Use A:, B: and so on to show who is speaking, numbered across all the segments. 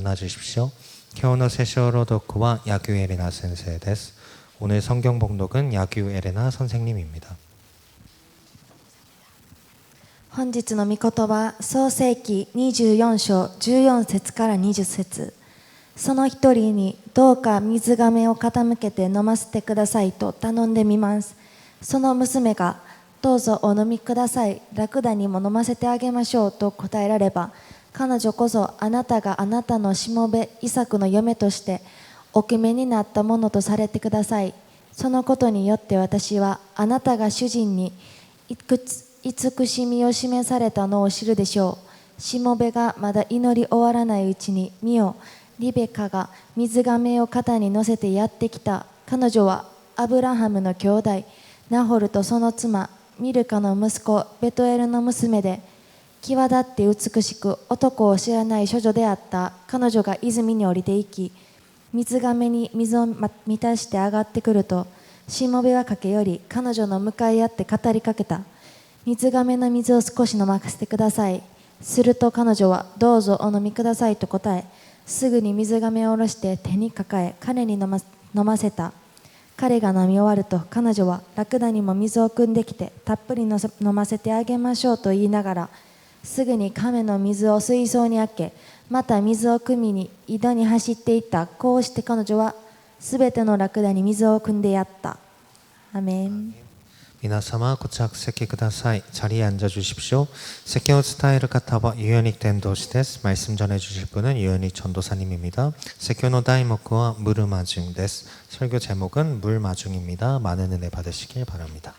A: 일어나 주십시오.今日の聖書朗読はヤギュエレナ先生です。 오늘 성경 봉독은 야규 에레나 선생님입니다.
B: 本日の御言葉、創世記24章14節から20節。その一人にどうか水がめを傾けて飲ませてくださいと頼んでみます。その娘が、どうぞお飲みください、ラクダにも飲ませてあげましょうと答えられば、彼女こそあなたがあなたのしもべイサクの嫁としてお決めになったものとされてください。そのことによって私はあなたが主人に慈しみを示されたのを知るでしょう。しもべがまだ祈り終わらないうちに、見よ、リベカが水がめを肩に乗せてやってきた。彼女はアブラハムの兄弟ナホルとその妻ミルカの息子ベトエルの娘で、際立って美しく男を知らない処女であった。彼女が泉に降りていき、水がめに水を満たして上がってくると、しもべは駆け寄り彼女の向かい合って語りかけた。水がめの水を少し飲ませてください。すると彼女は、どうぞお飲みくださいと答え、すぐに水がめを下ろして手に抱え彼に飲ませた。彼が飲み終わると彼女は、ラクダにも水を汲んできてたっぷり飲ませてあげましょうと言いながら、すぐに亀の水を水槽にあけ、また水を汲みに井戸に走っていった。こうして彼女はすべてのラクダに水を汲んでやった。アメン。
A: 皆様ご着席ください。 자리에 앉아 주십시오.説教を伝える方は유연익伝道師です。 말씀 전해 주실 분은 유연익 전도사님입니다.説教の題目は물마중です。 설교 제목은 물마중입니다. 많은 은혜 받으시길 바랍니다.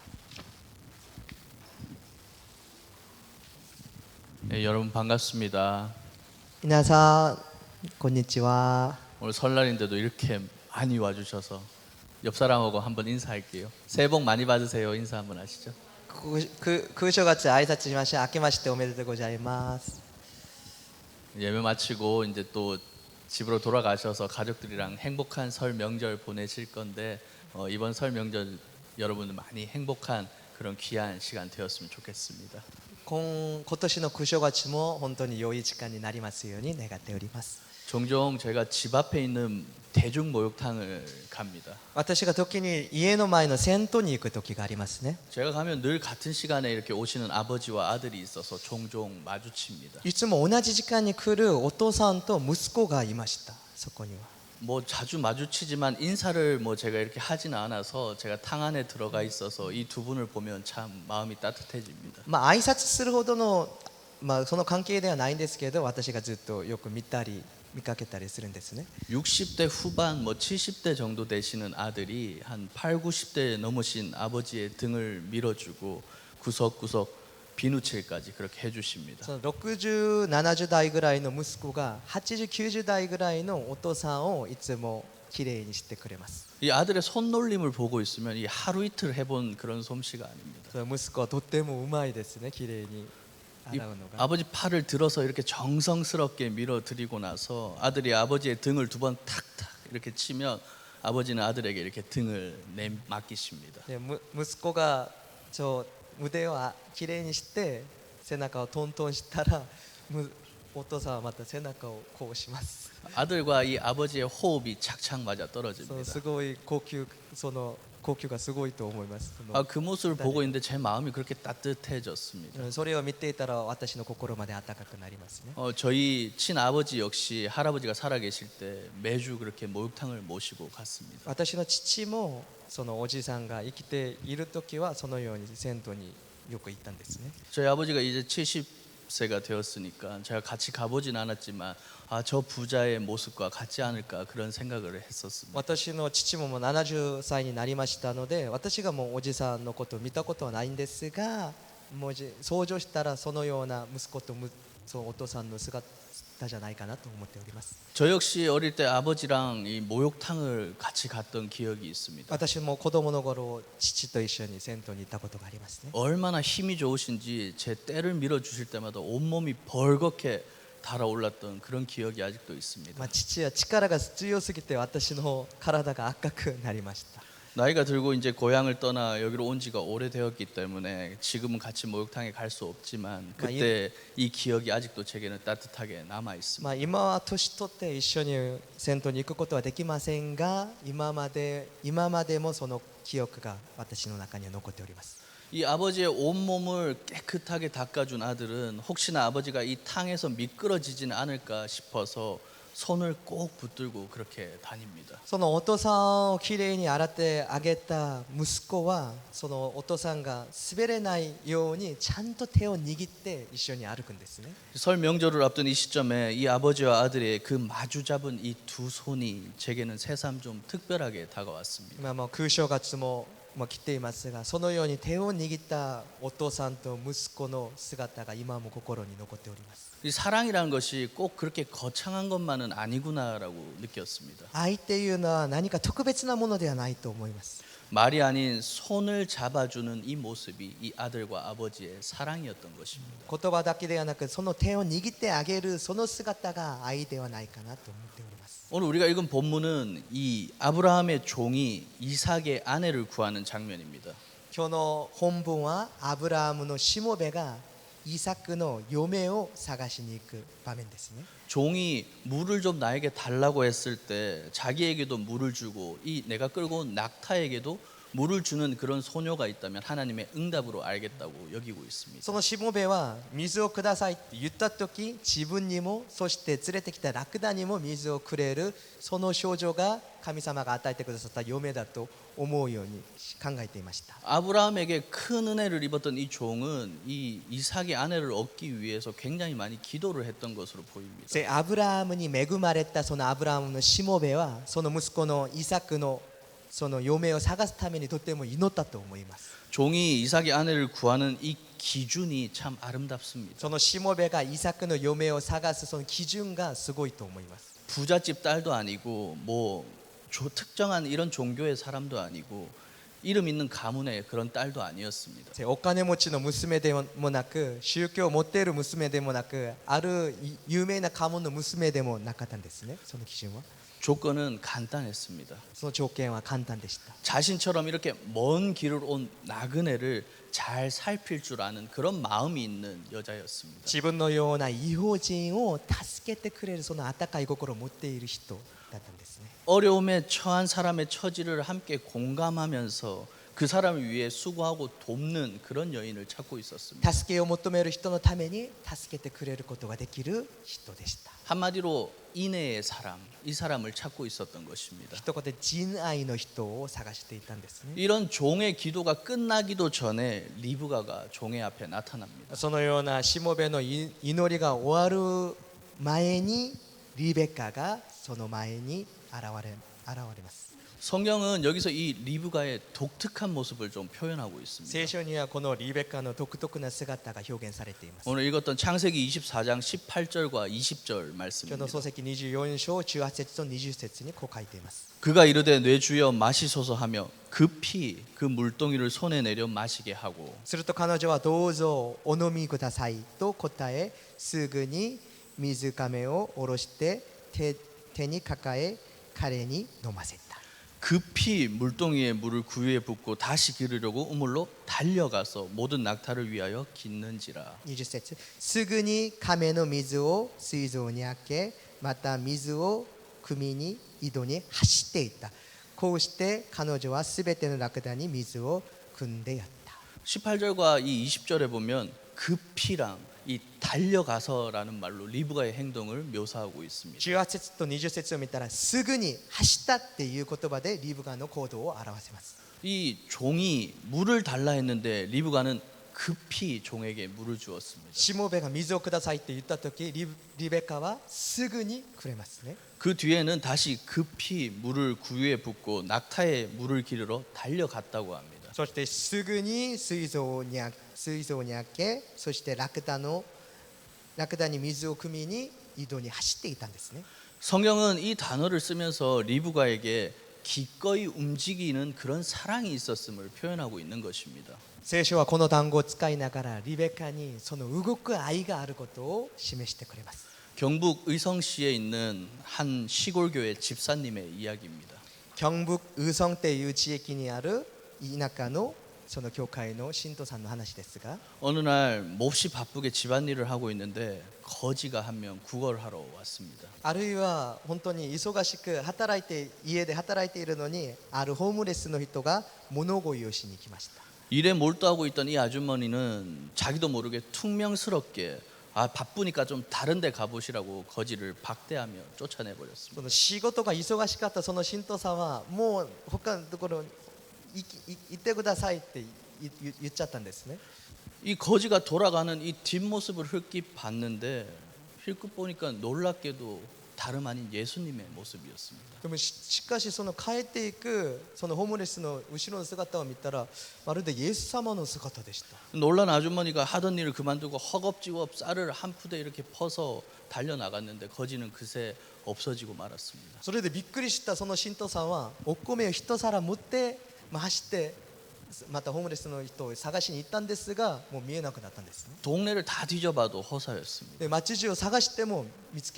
C: 네, 여러분 반갑습니다.
D: 皆さんこんにちは。
C: 오늘 설날인데도 이렇게 많이 와주셔서 옆 사람하고 한번 인사할게요. 새해 복 많이 받으세요. 인사 한번 하시죠.
D: 空正月挨拶しましょう。明けましておめでとうございます。
C: 예배 마치고 이제 또 집으로 돌아가셔서 가족들이랑 행복한 설 명절 보내실 건데 이번 설 명절 여러분들 많이 행복한 그런 귀한 시간 되었으면 좋겠습니다.
D: 今年の空正月も本当に良い時間になりますように願っております。
C: 종종 제가 집 앞에 있는 대중 목욕탕을 갑니다.
D: 私が時に家の前の銭湯に行く時がありますね。
C: 제가 가면 늘 같은 시간에 이렇게 오시는 아버지와 아들이 있어서 종종 마주칩니다.
D: いつも同じ時間に来るお父さんと息子がいました。そこには
C: 뭐 자주 마주치지만 인사를 뭐 제가 이렇게 하지는 않아서 제가 탕 안에 들어가 있어서 이 두 분을 보면 참 마음이 따뜻해집니다.
D: 挨拶するほどのその関係ではないんですけど、私がずっとよく見かけたりするんですね。
C: 60대 후반 뭐 70대 정도 되시는 아들이 한 8, 90대 넘으신 아버지의 등을 밀어주고 구석구석 비누칠까지 그렇게 해주십니다.
D: その60、70代ぐらいの息子が80、90代ぐらいのお父さんをいつもきれいにしてくれます。
C: 이 아들의 손놀림을 보고 있으면 이 하루 이틀 해본 그런 솜씨가 아닙니다.
D: その息子はとってもうまいですね、きれいに
C: 이
D: 洗うのが。
C: 아버지 팔을 들어서 이렇게 정성스럽게 밀어드리고 나서 아들이 아버지의 등을 두 번 탁탁 이렇게 치면 아버지는 아들에게 이렇게 등을 맡기십니다.
D: で息子が腕をきれいにして背中をトントンしたら、お父さんはまた背中をこうします。
C: 아들과 이 아버지의 호흡이 착착 맞아
D: その
C: 떨어집니다.
D: すごい呼吸がすごいと思います。
C: 그 모습을 보고 있는데 제 마음이 그렇게 따뜻해졌습니다.
D: それを見ていたら私の心まで温かくなりますね。
C: 저희 친아버지 역시 할아버지가 살아계실 때 매주 그렇게 목욕탕을 모시고 갔습니다.
D: 私の父もそのおじさんが生きている時はそのように銭湯によく行ったんですね。
C: 저희 아버지가 이제 70세가 되었으니까 제가 같이 가보진 않았지만 저 부자의 모습과 같지 않을까 그런 생각을 했었습니다.
D: 私の父ももう70歳になりましたので、私がもうおじさんのことを見たことはないんですが、もう想像したらそのような息子とお父さんの姿じゃないかなと思っております。
C: 저 역시 어릴 때 아버지랑 이 목욕탕을 같이 갔던 기억이 있습니다.
D: 私も子供の頃父と一緒に銭湯に行ったことがありますね。
C: 얼마나 힘이 좋으신지 제 때를 밀어주실 때마다 온몸이 벌겋게 달아올랐던 그런 기억이 아직도 있습니다.
D: 父は力が強すぎて私の体が赤くなりました。
C: 나이가 들고 이제 고향을 떠나 여기로 온 지가 오래되었기 때문에 지금은 같이 목욕탕에 갈 수 없지만 그때 이 기억이 아직도 제게는 따뜻하게 남아 있습니다.
D: まあ、今は年取って一緒に銭湯に行くことはできませんが、今までもその記憶が私の中には残っております。
C: 이 아버지의 온몸을 깨끗하게 닦아준 아들은 혹시나 아버지가 이 탕에서 미끄러지지는 않을까 싶어서 손을 꼭 붙들고 그렇게 다닙니다.
D: そのお父さんをきれいに洗ってあげた息子は、そのお父さんが滑れないようにちゃんと手を握って一緒に歩くんですね。
C: 설 명절을 앞둔 이 시점에 이 아버지와 아들의 그 마주 잡은 이 두 손이 제게는 새삼 좀 특별하게 다가왔습니다.
D: 今もう空正月も来ていますが、そのように手を握ったお父さんと息子の姿が今も心に残っております。
C: 이 사랑이라는 것이 꼭 그렇게 거창한 것만은 아니구나라고 느꼈습니다.
D: 愛っていうのは何か特別なものではないと思います。
C: 말이 아닌 손을 잡아주는 이 모습이 이 아들과 아버지의 사랑이었던 것입니다.
D: 言葉だけではなく、その手を握ってあげるその姿が愛ではないかなと思っております。
C: 오늘 우리가 읽은 본문은 이 아브라함의 종이 이삭의 아내를 구하는 장면입니다.
D: 今日の本文はアブラハムのしもべがイサクの嫁を探しに行く場面ですね。
C: 종이 물을 좀 나에게 달라고 했을 때 자기에게도 물을 주고 이 내가 끌고 온 낙타에게도 물을 주는 그런 소녀가 있다면 하나님의 응답으로 알겠다고 여기고 있습니다.
D: そのしもべは水をくださいって言った時、自分にもそして連れてきたラクダにも水をくれるその少女が神様が与えてくださった嫁だと思うように考えていました。
C: 아브라함에게 큰 은혜를 입었던 이 종은 이 이삭의 아내를 얻기 위해서 굉장히 많이 기도를 했던 것으로 보입니다.
D: でアブラハムに恵まれたそのアブラハムのしもべは、その息子のイサクのその嫁を探すためにとても祈ったと思います。
C: 종이 이삭의 아내를 구하는 이 기준이 참 아름답습니다.
D: そのしもべがイサクの嫁を探すその基準がすごいと思います。
C: 부잣집 딸도 아니고 특정한 이런 종교의 사람도 아니고 이름 있는 가문의 그런 딸도 아니었습니다.
D: お金持ちの娘でもなく、宗教を持っている娘でもなく、ある有名な家紋の娘でもなかったんですね。その基準は、
C: 조건은 간단했습니다.
D: その条件は簡単でした。
C: 자신처럼 이렇게 먼 길을 온 나그네를 잘 살필 줄 아는 그런 마음이 있는 여자였습니다.
D: 自分のような異邦人を助けてくれるその温かい心を持っている人だったんですね。
C: 어려움에 처한 사람의 처지를 함께 공감하면서 그 사람을 위해 수고하고 돕는 그런 여인을 찾고 있었습니다.
D: 助けを求める人のために助けてくれることができる人でした。
C: 한마디로 인애의 사람, 이 사람을 찾고 있었던 것입니다.
D: 一言で仁愛の人を探していたんですね。
C: 이런 종의 기도가 끝나기도 전에 리브가가 종의 앞에 나타납니다.
D: そのようなしもべの祈りが終わる前にリベカがその前に現れます。
C: 성경은 여기서 이 리브가의 독특한 모습을 좀 표현하고 있습니다.
D: 聖書にはこのリベカの独特な姿が表現されています。
C: 오늘 읽었던 창세기 24장 18절과 20절
D: 今日の
C: 말씀입니다.
D: 漱石24章18節と20節にこう書いています。
C: 그가 이르되 내 주여 마시소서 하며 급히 그 물동이를 손에 내려 마시게 하고
D: すると彼女はどうぞお飲みくださいと答え、すぐに水亀を下ろして手に抱え彼に飲ませた。
C: 급히 물동이에 물을 구유에 붓고 다시 기르려고 우물로 달려가서 모든 낙타를 위하여 깃는지라.
D: 20節、すぐに亀の水を水槽に開け、また水を汲みに井戸に走っていった。こうして彼女はすべてのラクダに水を汲んでやった。
C: 18절과 이 20절에 보면 급히랑 이 달려가서라는 말로 리브가의 행동을 묘사하고 있습니다.
D: 18節と20節を見たら、すぐに走ったっていう言葉でリブガの行動を表せます。
C: 이 종이 물을 달라 했는데 리브가는 급히 종에게 물을 주었습니다.
D: しもべが水をくださいって言った時、リベカはすぐにくれますね。
C: 그 뒤에는 다시 급히 물을 구유에 붓고 낙타에 물을 기르러 달려갔다고 합니다.
D: そしてすぐに水槽に開け、そしてラクダに水を汲みに井戸に走っていたんですね。
C: 성경은 이 단어를 쓰면서 리브가에게 기꺼이 움직이는 그런 사랑이 있었음을 표현하고 있는 것입니다.
D: 聖書はこの単語を使いながらリベカにその動く愛があることを示してくれます。
C: 경북 의성시에 있는 한 시골교회 집사님의 이야기입니다.
D: 경북 의성っていう地域にある田舎のその教会の信徒さんの話ですが、
C: 어느 날 몹시 바쁘게 집안일을 하고 있는데 거지가 한 명 구걸을 하러 왔습니다.
D: あるいは本当に忙しく働いて家で働いているのにあるホームレスの人が物乞いをしに来ました。
C: 일에 몰두하고 있던 이 아주머니는 자기도 모르게 퉁명스럽게 바쁘니까 좀 다른 데 가보시라고 거지를 박대하며 쫓아내
D: そ
C: 버렸습니다.
D: の仕事が忙しかったその信徒さんはもう他のところに行ってくださいって言っちゃったんですね。
C: 이 거지가 돌아가는 이 뒷모습을 힐끗 봤는데 힐끗 보니까 놀랍게도 다름 아닌 예수님의 모습이었습니다.
D: でもしかしその帰っていくそのホームレスの後ろの姿を見たらまるでイエス様の姿でした。
C: 놀란 아주머니가 하던 일을 그만두고 허겁지겁 쌀을 한 푸대 이렇게 퍼서 달려나갔는데 거지는 그새 없어지고 말았습니다.
D: それでびっくりしたその信徒さんはお米を一皿持って走ってまたホームレスの人を探しに行ったんですがもう見えなくなったんですね。
C: 동네를 다 뒤져봐도 허사였습니다.
D: で街中を探しても見つ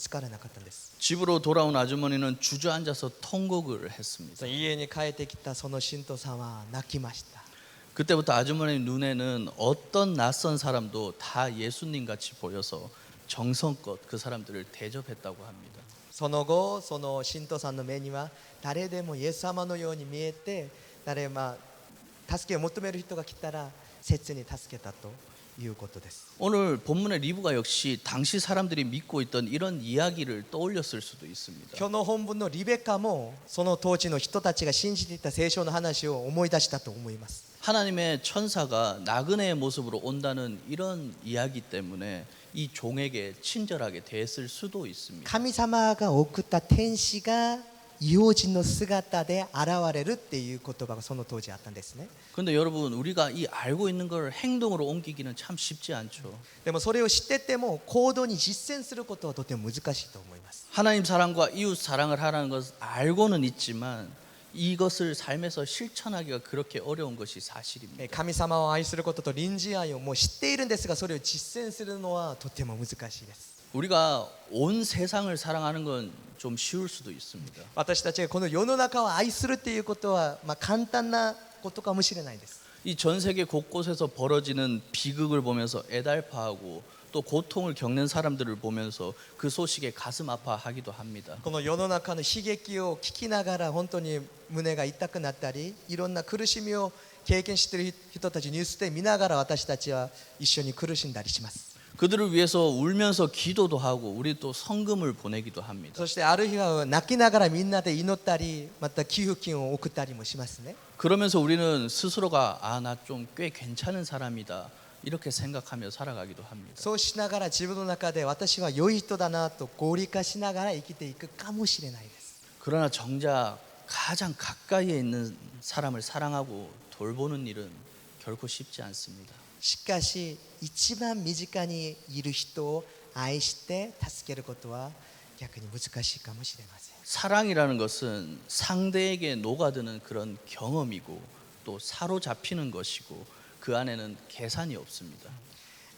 D: からなかったんです。
C: 집으로 돌아온 아주머니는 주저앉아서 통곡을 했습니다.
D: 家に帰ってきたその信徒さんは泣きました。
C: 그때부터 아주머니 눈에는 어떤 낯선 사람도 다 예수님 같이 보여서 정성껏 그 사람들을 대접했다고 합니다.
D: その後その信徒さんの目には誰でもイエス様のように見えて助けを求める人が来たら切に助けたということです。
C: 오늘 본문의 리브가 역시 당시 사람들이 믿고 있던 이런 이야기를 떠올렸을 수도 있습니다.
D: 今日の本文のリベカもその当時の人たちが信じていた聖書の話を思い出したと思います。
C: 하나님의 천사가 나그네의 모습으로 온다는 이런 이야기 때문에 이 종에게 친절하게 대했을 수도 있습니다.
D: 神様が送った天使が異邦人の姿で現れるっていう言葉がその当時あったんですね。
C: 근데 여러분 우리가 이 알고 있는 걸 행동으로 옮기기는 참 쉽지 않죠.
D: でもそれを知ってても行動に実践することはとても難しいと思います。
C: 하나님 사랑과 이웃 사랑을 하라는 것을 알고는 있지만 이것을 삶에서 실천하기가 그렇게 어려운 것이 사실입니다.
D: 神様を愛することと隣人愛をもう知っているんですがそれを実践するのはとても難しいです。
C: 우리가 온 세상을 사랑하는 건 좀 쉬울 수도 있습니다.
D: 私たちがこの世の中を愛するっていうことは簡単なことかもしれないです。
C: 이 전 세계 곳곳에서 벌어지는 비극을 보면서 애달파하고 또 고통을 겪는 사람들을 보면서 그 소식에 가슴 아파하기도 합니다.
D: この世の中の悲劇を聞きながら本当に胸が痛くなったりいろんな苦しみを経験している人たちニュースで見ながら私たちは一緒に苦しんだりします。
C: 그들을 위해서 울면서 기도도 하고 우리 또 성금을 보내기도 합니다.
D: そしてある日は泣きながらみんなで祈ったりまた寄付金を送ったりもしますね。
C: 그러면서 우리는 스스로가 나 좀 꽤 괜찮은 사람이다 이렇게 생각하며 살아가기도 합니다.
D: そうしながら自分の中で私は良い人だなと合理化しながら生きていくかもしれないです。
C: 그러나 정작 가장 가까이에 있는 사람을 사랑하고 돌보는 일은 결코 쉽지 않습니다.
D: しかし一番身近にいる人を愛して助けることは逆に難しいかもしれません。
C: 사랑이라는 것은 상대에게 녹아드는 그런 경험이고 또 사로잡히는 것이고 그 안에는 계산이 없습니다.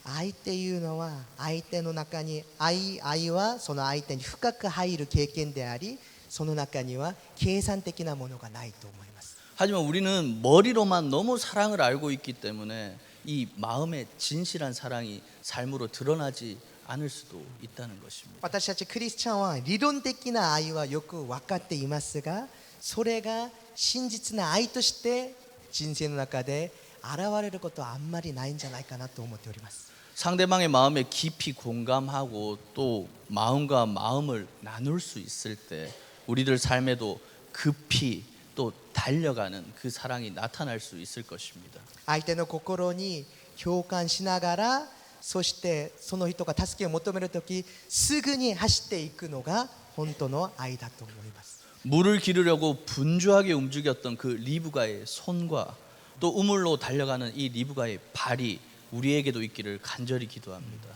D: 愛っていうのは相手の中に愛はその相手に深く入る経験でありその中には計算的なものがないと思います。
C: 하지만 우리는 머리로만 너무 사랑을 알고 있기 때문에 이 마음의 진실한 사랑이 삶으로 드러나지 않을 수도 있다는 것입니다.
D: 私たちクリスチャンは理論的な愛はよく分かっていますがそれが真実な愛として人生の中で現れることはあんまりないんじゃないかなと思っております。
C: 상대방의 마음에 깊이 공감하고 또 마음과 마음을 나눌 수 있을 때 우리들 삶에도 급히 또 달려가는 그 사랑이 나타날 수 있을 것입니다.
D: 相手の心に共感しながらそしてその人が助けを求めるときすぐに走っていくのが本当の愛だと思います。
C: 물을 기르려고 분주하게 움직였던 그 리브가의 손과 또 우물로 달려가는 이 리브가의 발이 우리에게도 있기를 간절히 기도합니다.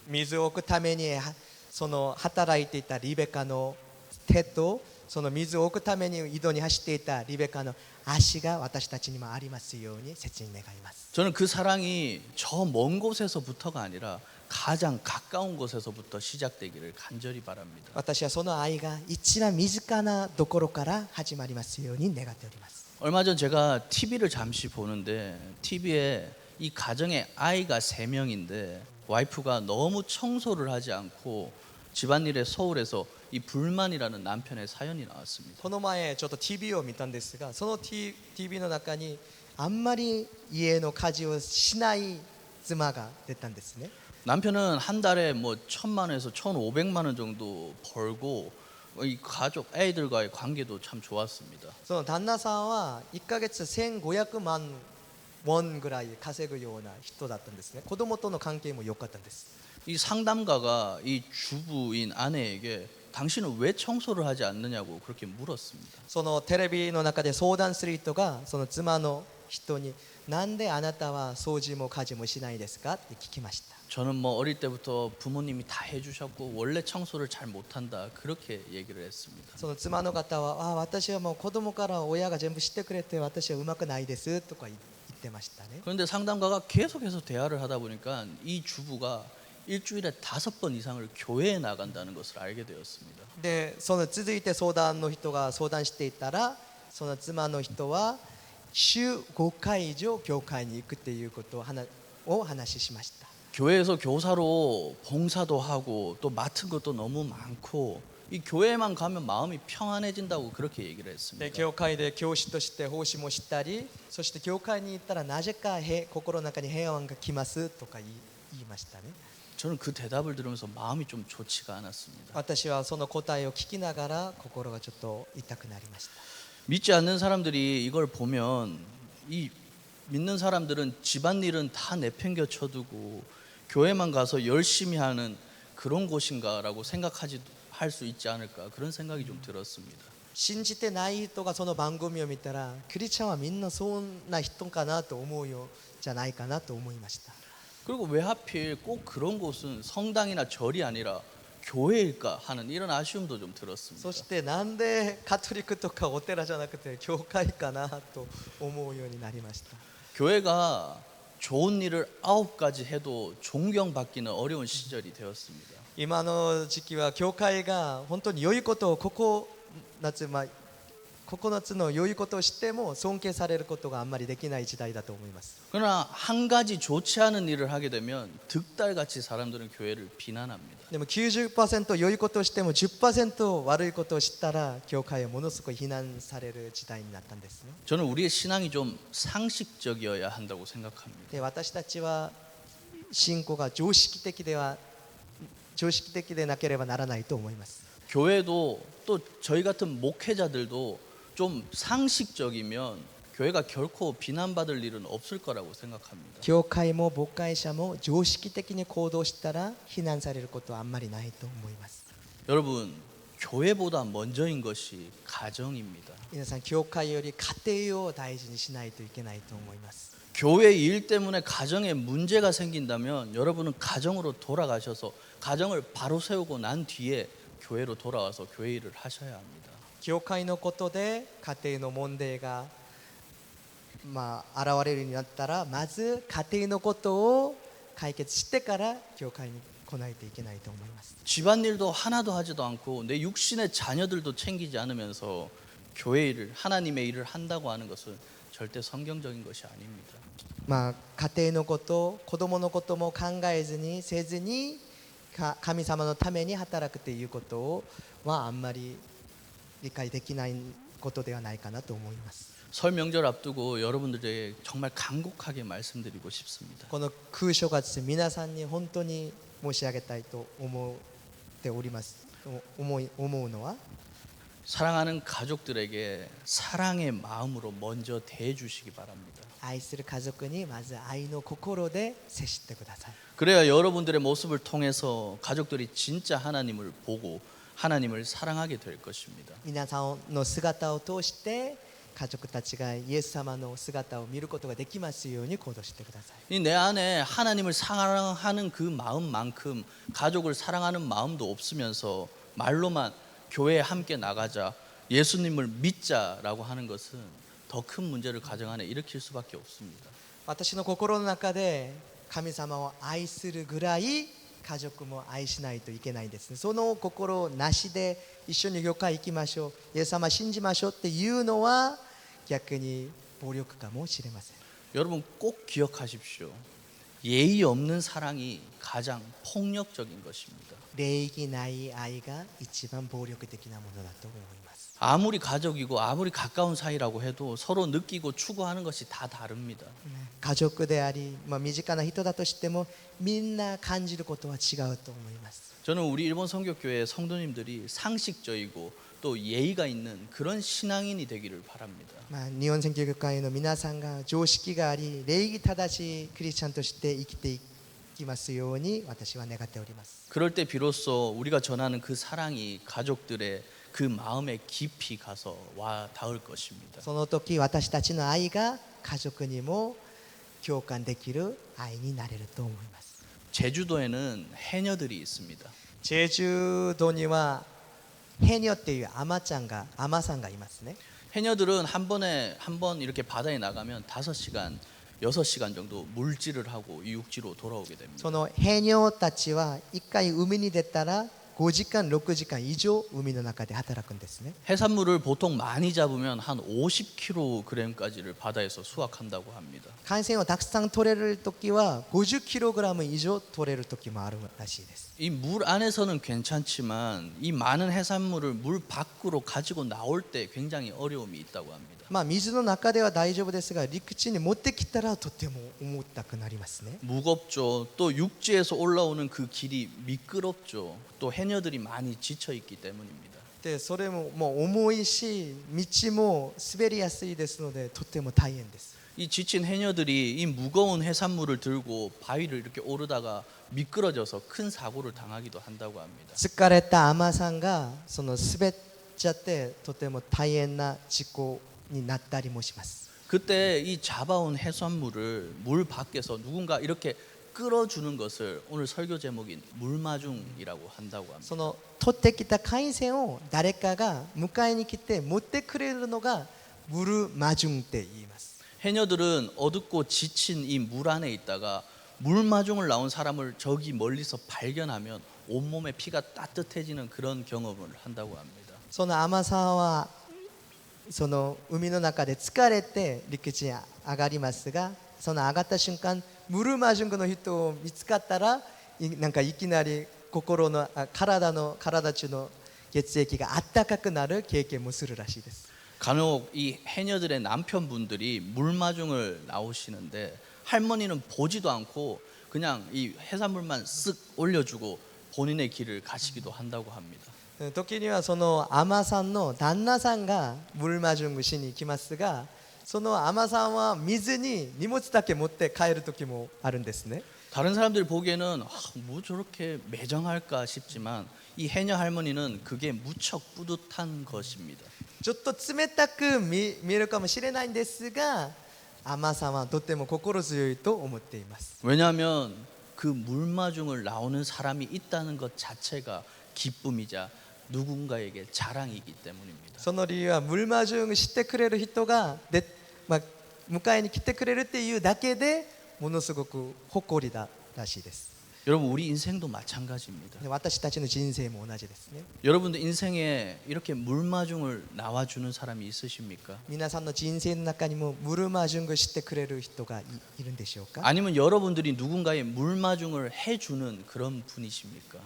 D: 水を置くためにその働いていたリベカの手とその水を置くために井戸に走っていたリベカの足が私たちにもありますように切に願います。
C: 저는 그 사랑이 저 먼 곳에서부터가 아니라 가장 가까운 곳에서부터 시작되기를 간절히 바랍니다.
D: 私はその愛が一番身近なところから始まりますように願っております。
C: 얼마 전 제가 TV를 잠시 보는데 TV에 이 가정에 아이가 3명인데 와이프가 너무 청소를 하지 않고 집안일에 소홀해서 이 불만이라는 남편의 사연이 나왔습니다.
D: この前ちょっと TV を見たんですが、その TV の中にあんまり家の家事をしない妻が出たんですね。
C: 남편은 한 달에 뭐 1,000만 원에서 1,500만 원 정도 벌고 이 가족 애들과의 관계도 참 좋았습니다.
D: その旦那さんは1ヶ月1500万ウォンぐらい稼ぐような人だったんですね。子供との関係も良かったんです。
C: 이 상담가가 이 주부인 아내에게 당신은 왜 청소를 하지 않느냐고 그렇게 물었습니다.
D: そのテレビの中で相談する人がその妻の人になんであなたは掃除も家事もしないですかって聞きました。
C: 저는 뭐 어릴 때부터 부모님이 다 해주셨고 원래 청소를 잘 못한다 그렇게 얘기를 했습니다.
D: その妻の方は私はもう子供から親が全部してくれて私はうまくないですとか言ってましたね。
C: 그런데 상담가가 계속해서 대화를 하다 보니까 이 주부가 일주일에 5번 이상을 교회에 나간다는 것을 알게 되었습니다.
D: でその続いて相談の人が相談していたらその妻の人は週5回以上教会に行くっていうことを話しました。
C: 교회에서 교사로 봉사도 하고 또 맡은 것도 너무 많고 이 교회만 가면 마음이 평안해진다고 그렇게 얘기를
D: で
C: 했습니다.
D: 教会で教師として奉仕もしたりそして教会に行ったらなぜか心の中に平安が来ますとか言いましたね。
C: 저는 그 대답을 들으면서 마음이 좀 좋지가 않았습니다.
D: 私はその答えを聞きながら心がちょっと痛くなりました。
C: 믿지 않는 사람들이 이걸 보면 이 믿는 사람들은 집안일은 다 내팽겨 쳐두고 교회만 가서 열심히 하는 그런 곳인가라고 할 수 있지 않을까 그런 생각이 좀 들었습니다.
D: 信じてない人がその番組を見たらクリスチャンはみんなそんな人かなと思うよじゃないかなと思いました。
C: 그리고 왜 하필 꼭 그런 곳은 성당이나 절이 아니라 교회일까 하는 이런 아쉬움도 좀 들었습니다.
D: そしてなんでカトリックとかお寺じゃなくて教会かなと思うようになりました。
C: 교회가 좋은 일을 9가지 해도 존경받기는 어려운 시절이 되었습니다.
D: 今の時期は教会が本当に良いことを9つの良いことをしても尊敬されることがあんまりできない時代だと思います。
C: 그러나 한 가지 좋지 않은 일을 하게 되면 득달같이 사람들은 교회를 비난합니다.
D: でも 90% 良いことをしても 10% 悪いことをしたら教会はものすごい非難される時代になったんですね。
C: 저는 우리의 신앙이 좀 상식적이어야 한다고 생각합니다.
D: で私たちは信仰が常識的でなければならないと思います。
C: 교회도 또 저희 같은 목회자들도 좀 상식적이면 교회가 결코 비난받을 일은 없을 거라고 생각합니다.
D: 教会も牧会者も常識的に行動したら非難されることはあんまりないと思います。
C: 여러분, 교회보다 먼저인 것이 가정입니다.
D: 皆さん教会より家庭を大事にしないといけないと思います。
C: 교회 일 때문에 가정에 문제가 생긴다면 여러분은 가정으로 돌아가셔서 가정을 바로 세우고 난 뒤에 교회로 돌아와서 교회 일을 하셔야 합니다.
D: 教会のことで家庭の問題が現れるようになったらまず家庭のことを解決してから教会に来ないといけないと思います。
C: 집안일도 하나도 하지도 않고 내 육신의 자녀들도 챙기지 않으면서 교회 일을 하나님의 일을 한다고 하는 것은 절대 성경적인 것이 아닙니다.
D: 家庭のこと子供のことも考えずにせずに神様のために働くということはあんまり理解できないことではないかなと思います。
C: 설 명절 앞두고 여러분들에게 정말 간곡하게 말씀드리고 싶습니다.
D: この空正月皆さんに本当に申し上げたいと思っております。思うのは
C: 사랑하는 가족들에게 사랑의 마음으로 먼저 대해주시기 바랍니다.
D: 愛する家族にまず愛の心で接してください。
C: 그래야 여러분들의 모습을 통해서 가족들이 진짜 하나님을 보고 하나님을 사랑하게 될 것입니다.
D: 皆さんの姿を通して家族たちがイエス様の姿を見ることができますように行動してください。
C: 내 안에 하나님을 사랑하는 그 마음만큼 가족을 사랑하는 마음도 없으면서 말로만 교회에 함께 나가자 예수님을 믿자라고 하는 것은 더 큰 문제를 가정 안에 일으킬 수밖에 없습니다.
D: 私の心の中で神様を愛するぐらい家族も愛しないといけないんですね。その心なしで一緒に教会行きましょう、イエス様信じましょうっていうのは逆に暴力かもしれません。
C: 여러분 꼭 기억하십시오. 예의 없는 사랑이 가장 폭력적인 것입니다.
D: 礼儀ない愛が一番暴力的なものだと思います。
C: 아무리 가족이고 아무리 가까운 사이라고 해도 서로 느끼고 추구하는 것이 다 다릅니다.
D: 家族であり、身近な人だとしてもみんな感じることは違うと思います。
C: 저는 우리 일본 선교교회 성도님들이 상식적이고 또 예의가 있는 그런 신앙인이 되기를 바랍니다.
D: 日本宣教会会の皆さんが常識があり礼儀正しいクリスチャンとして生きていきますように私は願っております。
C: 그럴 때 비로소 우리가 전하는 그 사랑이 가족들의 그 마음에 깊이 가서 와 닿을 것입니다.
D: その時私たちの愛が家族にも共感できる愛になれると思います。
C: 제주도에는 해녀들이 있습니다.
D: チェジュ島にはヘニョっていうアマちゃんがアマさんがいますね。
C: 해녀들은 한 번 이렇게 바다에 나가면 5시간, 6시간 정도 물질을 하고 육지로 돌아오게 됩니다.
D: そのヘニョたちは一回海に出たら5時間6時間以上海の中で働くんですね。
C: 해산물을 보통 많이 잡으면 한 50kg까지를 바다에서 수확한다고 합니다.
D: 海鮮をたくさん取れる時は 50kg 以上取れる時もあるらしいです。
C: 이 물 안에서는 괜찮지만 이 많은 해산물을 물 밖으로 가지고 나올 때 굉장히 어려움이 있다고 합니다.
D: 水の中では大丈夫ですが陸地に持ってきたらとても重たくなりますね。
C: 무겁죠. 또 육지에서 올라오는 그 길이 미끄럽죠. 또 해녀들이 많이 지쳐 있기 때문입니다.
D: でそれも重いし道も滑りやすいですのでとても大変です。
C: 이 지친 해녀들이 이 무거운 해산물을 들고 바위를 이렇게 오르다가 미끄러져서 큰 사고를 당하기도 한다고 합니다.
D: 疲れたアマさんがその滑っちゃってとても大変な事故になったりもします。
C: 그때 이 잡아온 해산물을 물 밖에서 누군가 이렇게 끌어주는 것을 오늘 설교 제목인 물마중이라고 한다고 합니다.
D: その取ってきた海鮮を誰かが迎えに来て持ってくれるのがブルマジュンって言います。
C: 해녀들은 어둡고 지친 이 물 안에 있다가 물마중을 나온 사람을 저기 멀리서 발견하면 온몸에 피가 따뜻해지는 그런 경험을 한다고 합니다.
D: そのアマさんはその海の中で疲れて陸地に上がりますがその上がった瞬間ムルマジュングの人を見つかったらなんかいきなり体中の血液があったかくなる経験もするらしいです。
C: 간혹 이 해녀들의 남편분들이 물마중을 나오시는데 할머니는 보지도 않고 그냥 이 해산물만 쓱 올려주고 본인의 길을 가시기도 한다고 합니다.
D: 時にはそのアマさんの旦那さんがムルマジュングしに行きますがそのアマさんは水に荷物だけ持って帰る時もあるんですね。
C: 다른 사람들이 보기에는 뭐 저렇게 매정할까 싶지만 이 해녀 할머니는 그게 무척 뿌듯한 것입니다.
D: ちょっと冷たく見えるかもしれないんですがアマさんはとても心強いと思っています。
C: 왜냐하면 그 물마중을 나오는 사람이 있다는 것 자체가 기쁨이자 누군가에게 자랑이기 때문입니다.
D: その理由はムルマジュングしてくれる人が迎えに来てくれるっていうだけでものすごく誇りだらしいです。
C: 여러분 우리 인생도 마찬가지입니다.
D: で私たちの人生も同じですね。
C: 여러분들 인생에 이렇게 물마중을 나와주는 사람이 있으십니까?
D: 皆さんの人生の中にもムルマジュングしてくれる人がいるんでしょうか。
C: 아니면 여러분들이 누군가의 물마중을 해주는 그런 분이십니까?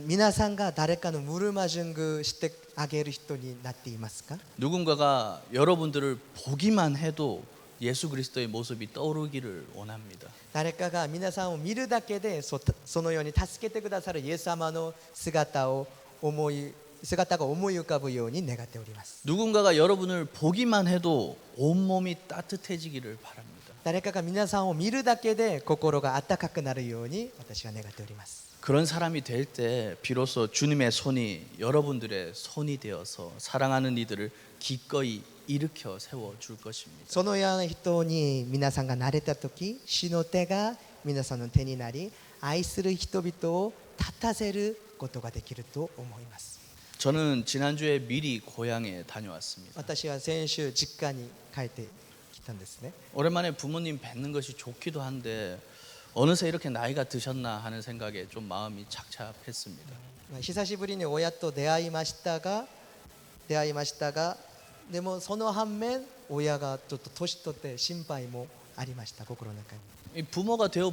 D: 皆さんが誰かのムルマジュングしてあげる人になっていますか。
C: 누군가가 여러분들을 보기만 해도 예수 그리스도의 모습이 떠오르기를 원합니다.
D: 誰かが皆さんを見るだけでそのように助けてくださるイエス様の姿が思い浮かぶように願っております。
C: 누군가가 여러분을 보기만 해도 온몸이 따뜻해지기를 바랍니다.
D: 誰かが皆さんを見るだけで心が温かくなるように私は願っております。
C: 그런 사람이 될 때 비로소 주님의 손이 여러분들의 손이 되어서 사랑하는 이들을 기꺼이 일으켜 세워 줄 것입니다.
D: そのような人に皆さんがなれた時主の手が皆さんの手になり愛する人々を立たせることができると思います。
C: 저는 지난주에 미리 고향에 다녀왔습니다.
D: 私は先週実家に帰ってきたんですね。
C: 오랜만에 부모님 뵙는 것이 좋기도 한데 어느새 이렇게 나이가 드셨나 하는 생각에 좀 마음이 착잡했습니다.
D: まあ久しぶりに親と出会いましたがでもその反面親がちょっと年取って心配もありました心の中に、
C: 이 부모가 되어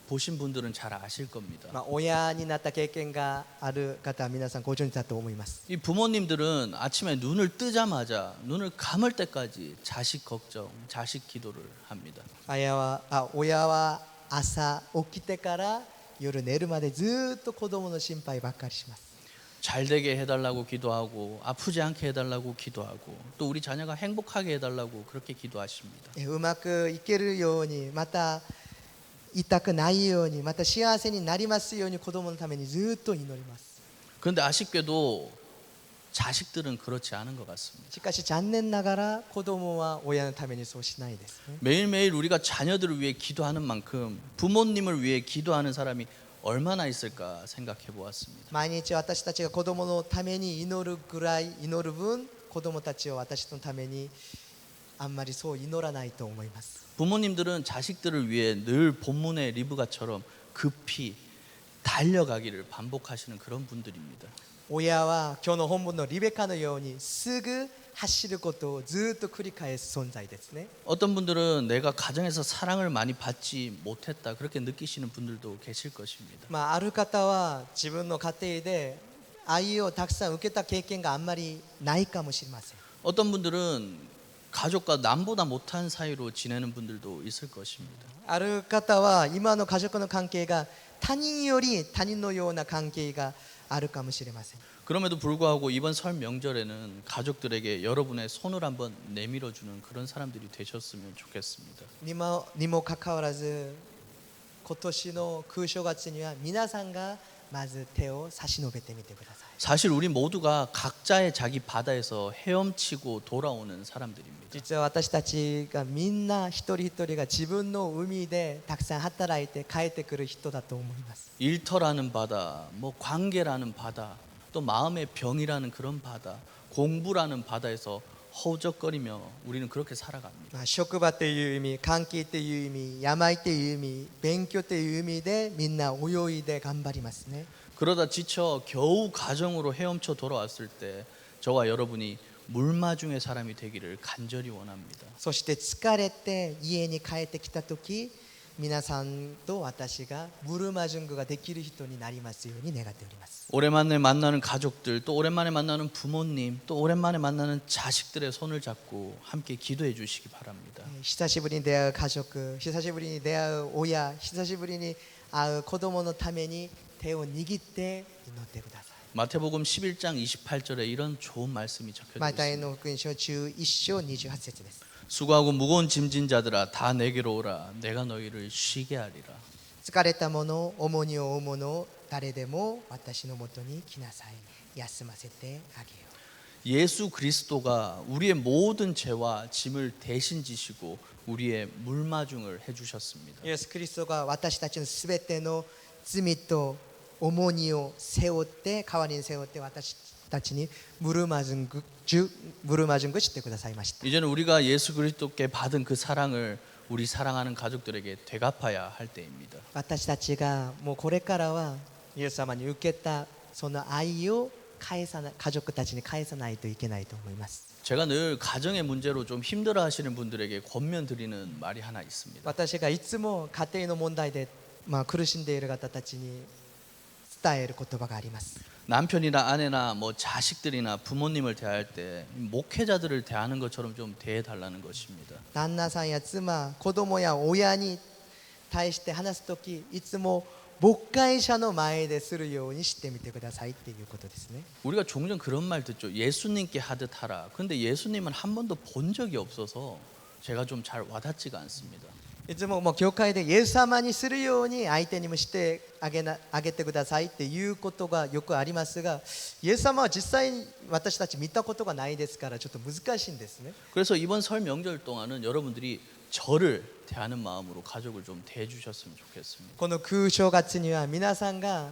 C: 보신 분들은 잘 아실 겁니다.
D: まあ、親になった経験がある方は皆さんご存知だと思います。
C: 이 부모님들은 아침에 눈을 뜨자마자 눈을 감을 때까지 자식 걱정, 자식 기도를 합니다.
D: 親は朝起きてから夜寝るまでずっと子供の心配ばっかりします。
C: 잘 되게 해달라고 기도하고 아프지 않게 해달라고 기도하고 또 우리 자녀가 행복하게 해달라고 그렇게 기도하십니다.
D: うまくいけるようにまた痛くないようにまた幸せになりますように子供のためにずっと祈ります。
C: 그런데 아쉽게도 자식들은 그렇지 않은 것 같습니다.
D: しかし残念ながら子供は親のためにそうしないですね。
C: 매일매일 우리가 자녀들을 위해 기도하는 만큼 부모님을 위해 기도하는 사람이 얼마나 있을까 생각해 보았습니다.
D: 毎日私たちが子供のために祈るぐらい祈る分子供たちは私のためにあんまりそう祈らないと思います。
C: 부모님들은 자식들을 위해 늘 본문의 리브가처럼 급히 달려가기를 반복하시는 그런 분들입니다.
D: 親は今日の本文のリベカのようにすぐ走ることをずっと繰り返す存在ですね。
C: 어떤 분들은 내가 가정에서 사랑을 많이 받지 못했다 그렇게 느끼시는 분들도 계실 것입니다.
D: まあ、ある方は自分の家庭で愛をたくさん受けた経験があんまりないかもしれません。
C: 어떤 분들은 가족과 남보다 못한 사이로 지내는 분들도 있을 것입니다.
D: ある方は今の家族の関係が他人より他人のような関係があるかもしれません。
C: 그럼에도 불구하고 이번 설 명절에는 가족들에게 여러분의 손을 한번 내밀어 주는 그런 사람들이 되셨으면 좋겠습니다.
D: にもかかわらず今年の空正月には皆さんがまず手を差し伸べてみてください。
C: 사실 우리 모두가 각자의 자기 바다에서 헤엄치고 돌아오는 사람들입니다.
D: 実は私たちがみんな一人一人が自分の海でたくさん働いて帰ってくる人だと思います。
C: 일터라는 바다, 뭐 관계라는 바다, 또 마음의 병이라는 그런 바다, 공부라는 바다에서 허우적거리며 우리는 그렇게 살아갑니다.
D: まあ職場という意味、関係という意味、病という意味、勉強という意味でみんな泳いで頑張りますね。
C: 그러다 지쳐 겨우 가정으로 헤엄쳐 돌아왔을 때 저와 여러분이 물마중의 사람이 되기를 간절히 원합니다.
D: そして疲れて家に帰ってきた時、皆さんと私がブルマジュングができる人になりますように願っております。
C: 오랜만에 만나는 가족들, 또 오랜만에 만나는 부모님, 또 오랜만에 만나는 자식들의 손을 잡고 함께 기도해 주시기 바랍니다.
D: 久しぶりに出会う家族、久しぶりに出会う親、久しぶりに会う子供のために手を握って祈ってください。
C: 마태복음 11장 28절에 이런 좋은 말씀이 적혀져
D: マタイ
C: 있습니다.
D: の福音書11章28節です。
C: 수고하고 무거운 짐진 자들아 다 내게로 오라 내가 너희를 쉬게 하리라.
D: 疲れた者、重荷を負う者、誰でも私のもとに来なさい。休ませてあげよう。
C: 예수 그리스도가 우리의 모든 죄와 짐을 대신 지시고 우리의 물마중을 해주셨습니다.
D: イエス・キリストが私たちのすべての罪と重荷を背負って代わりに背負って私たちにムルマジュングしてくださいました。
C: 이제는 우리가 예수 그리스도께 받은 그 사랑을 우리 사랑하는 가족들에게 되갚아야 할 때입니다.
D: 私たちがもうこれからはイエス様に受けたその愛を返さない家族たちに返さないといけないと思います。
C: 제가 늘 가정의 문제로 좀 힘들어하시는 분들에게 권면 드리는 말이 하나 있습니다.
D: 私がいつも家庭の問題で、苦しんでいる方たちに伝える言葉があります。
C: 남편이나 아내나 뭐 자식들이나 부모님을 대할 때 목회자들을 대하는 것처럼 좀 대해달라는 것입니다.
D: 旦那さんや妻、子供や親に対して話すとき、いつも牧会者の前でするようにしてみてくださいっていうことですね。
C: 우리가 종종 그런 말 듣죠. 예수님께 하듯 하라. 근데 예수님은 한 번도 본 적이 없어서 제가 좀 잘 와닿지가 않습니다.
D: いつももう教会でイエス様にするように相手にもしてあげてくださいっていうことがよくありますが、イエス様は実際に私たち見たことがないですからちょっと難しいんですね。
C: 그래서 이번 설 명절 동안은 여러분들이 저를 대하는 마음으로 가족을 좀 대해주셨으면 좋겠습니다.
D: この空正月には皆さんが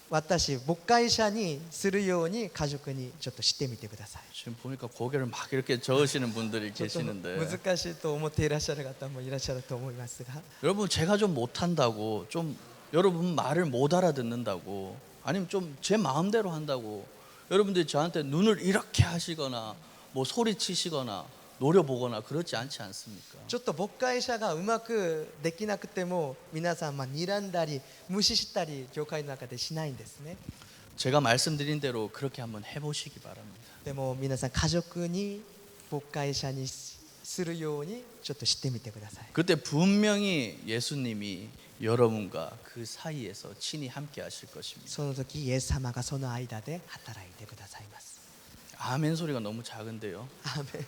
D: 私牧会者にするように家族にちょっとしてみてください。
C: 지금 보니까 고개를 막 이렇게 저으시는 분들이
D: ちょっと
C: 계시는데
D: 難しいと思っていらっしゃる方もいらっしゃると思いますが、
C: 여러분 제가 좀 못한다고 좀 여러분 말을 못 알아듣는다고 아니면 좀 제 마음대로 한다고 여러분들이 저한테 눈을 이렇게 하시거나 뭐 소리치시거나 노려보거나 그렇지 않지 않습니까?
D: ちょっと牧会者がうまくできなくても皆さん睨んだり無視したり教会の中でしないんですね。
C: 제가 말씀드린 대로 그렇게 한번 해보시기 바랍니다.
D: でも皆さん家族に牧会者にするようにちょっとしてみてください。
C: 그때 분명히 예수님이 여러분과 그 사이에서 친히 함께 하실 것입니다.
D: その時イエス様がその間で働いてくださいます。
C: 아멘 소리가 너무 작은데요.
D: アーメン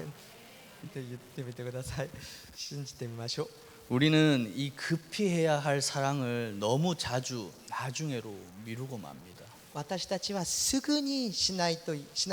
D: って言ってみてください。信じてみましょう。
C: 우리는 이 급히 해야 할 사랑을 너무 자주 나중에로 미루고 맙니다.
D: 私たちはすぐにしな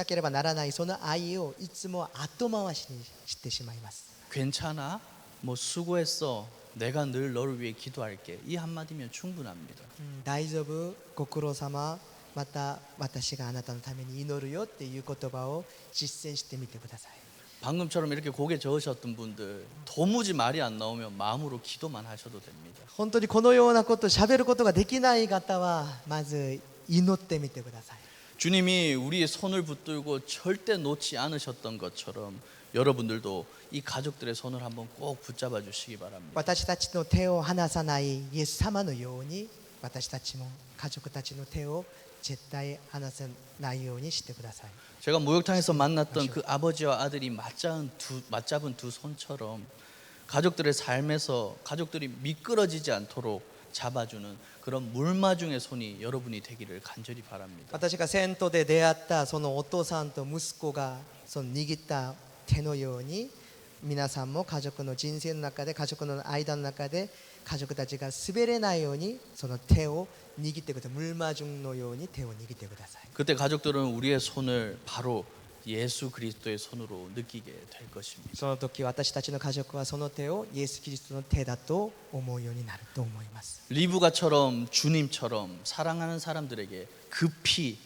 D: ければならないその愛をいつも後回しにしてしまいます。
C: 괜찮아? 뭐 수고했어. 내가 늘 너를 위해 기도할게. 이 한마디면 충분합니다.
D: 大丈夫、ご苦労様、また私があなたのために祈るよっていう言葉を実践してみてください。
C: 방금처럼 이렇게 고개 저으셨던 분들 도무지 말이 안 나오면 마음으로 기도만 하셔도 됩니다.
D: 本当にこのようなこと喋ることができない方はまず祈ってみてください。
C: 주님이 우리의 손을 붙들고 절대 놓지 않으셨던 것처럼 여러분들도 이 가족들의 손을 한번 꼭 붙잡아 주시기 바랍니다.
D: 私たちの手を離さないイエス様のように私たちも家族たちの手を絶対離さないようにしてください。
C: 제가 목욕탕에서 만났던 그 아버지와 아들이 맞잡은 두 손처럼 가족들의 삶에서 가족들이 미끄러지지 않도록 잡아주는 그런 물마중의 손이 여러분이 되기를 간절히 바랍니다.
D: 私が銭湯で出会ったそのお父さんと息子がその握った手のように皆さんも家族の人生の中で家族の間の中で家族たちが滑れないようにその手を握ってください。물마중のように手を握ってください。
C: 그때 가족들은 우리의 손을 바로 예수 그리스도의 손으로 느끼게 될 것입니다.
D: その時私たちの家族はその手をイエス・キリストの手だと思うようになると思います。
C: 리브가처럼 주님처럼 사랑하는 사람들에게 급히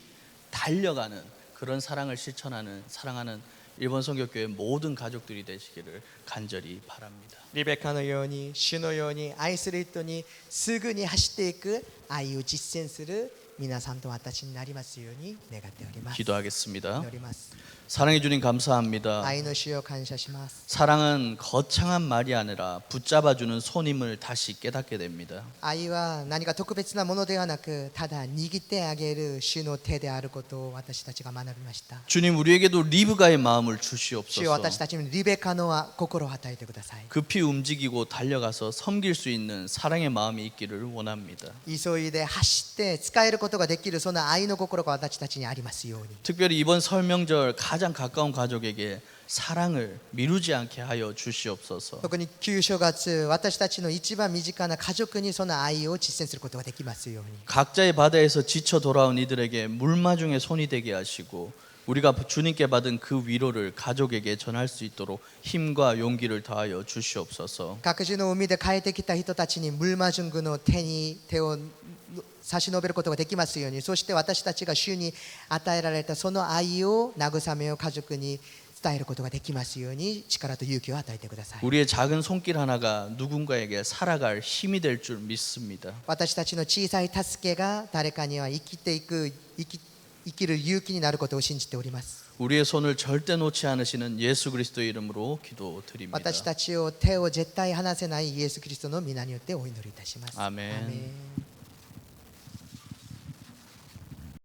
C: 달려가는 그런 사랑을 실천하는 사랑하는 일본 성교교회 모든 가족들이 되시기를 간절히 바랍니다.
D: リベカのように主のように愛する人にすぐに走っていく愛を実践する皆さんと私になりますように願っております。
C: 기도하겠습니다.
D: 祈ります。
C: 사랑해 주님 감사합니다.
D: 愛の主を感謝します。
C: 사랑은 거창한 말이 아니라 붙잡아주는 손임을 다시 깨닫게 됩니다.
D: 愛は何か特別なものではなくただ握ってあげる主の手であることを私たちが学びました。
C: 주님 우리에게도 리브가의 마음을
D: 主よ
C: 주시옵소서.
D: 私たちにリベカの心を与えてください。
C: 급히 움직이고 달려가서 섬길 수 있는 사랑의 마음이 있기를 원합니다.
D: 急いで走って使えることができるその愛の心が私たちにありますように。
C: 특별히 이번 설 명절 가장 가까운 가족에게 사랑을 미루지 않게 하여 주시옵소서.
D: 特に旧正月私たちの一番身近な家族にその愛を実践することができますように。
C: 각자의 바다에서 지쳐 돌아온 이들에게 물마중의 손이 되게 하시고 우리가 주님께 받은 그 위로를 가족에게 전할 수 있도록 힘과 용기를 더하여 주시옵소서.
D: 各自の海で帰ってきた人たちにムルマジュングの手を差し伸べることができますように。そして私たちが主に与えられたその愛を慰めを家族に伝えることができますように力と勇気を与えてください。
C: 우리의 작은 손길 하나가 누군가에게 살아갈 힘이 될 줄 믿습니다.
D: 私たちの小さい助けが誰かには生きる勇気になることを信じております。
C: 우리의 손을 절대 놓지 않으시는 예수 그리스도의 이름으로 기도드립니다.
D: 私たちを手を絶対離せないイエス・キリストの皆によってお祈りいたします。
C: 아멘.
D: アーメン。